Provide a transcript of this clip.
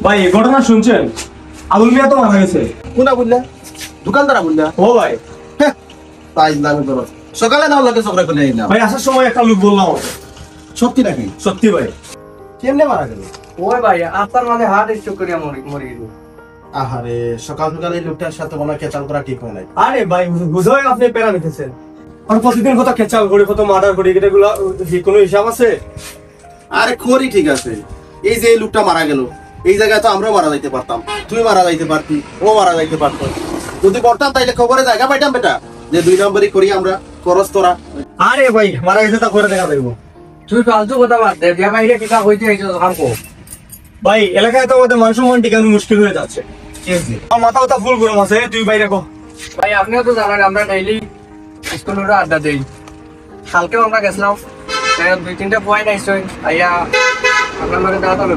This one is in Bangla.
ভাই এই ঘটনা শুনছেন? আবুল মিয়া তো মারা গেছে। কোনা বললা? দোকানদারা বললা? ও ভাই, তাই ইসলামে করো। সকালে না লাগে সকালে করে আইলাম। ভাই আসার সময় একটা লোক বললাম আমাকে। সত্যি নাকি? সত্যি ভাই। কেমনে মারা গেল? ওই ভাই আপনার মানে হার্ট স্ট্রোক করে মরে গেল। আহারে, সকাল সকালে এই লোকটার সাথে মনে হয় কেচাল করা ঠিক হয় নাই। আরে ভাই বুঝোই আপনি পেরা নিতেছেন। আর প্রতিদিন কত কেচাল করি, কত মার্ডার করি, এগুলো কোনো হিসাব আছে? আরে খড়ি ঠিক আছে, এই যে এই লোকটা মারা গেল, এই জায়গায় তো আমরাও মারা যাইতে পারতাম, তুই মারা যাইতে পারতি, ও মারা যাইতে পারতো। যদি করতাম তাইলে খবরে জায়গা পাইতাম বেটা, যে 2 নম্বরই করি আমরা, করস তোরা। আরে ভাই মারা গেছে তা করে দেখা যাইব। তুই ফালতু কথা বাদ দে, বিয়া বাইরে কিটা হইতে আইছো তখন কো। ভাই এলাকায় তো আমাদের মান সম্মান টিকানো মুশকিল হয়ে যাচ্ছে। আমার মাথা ব্যথা ফুল গরম আছে, তুই বাইরে কো। ভাই আপনিও তো জানেন আমরা ডেইলি স্কুলের আড্ডা দেই। কালকেও আমরা গেছিলাম, 2-3টা পয়েন্ট আইসই আইয়া আপনার লগে দাঁড়াতে হবে।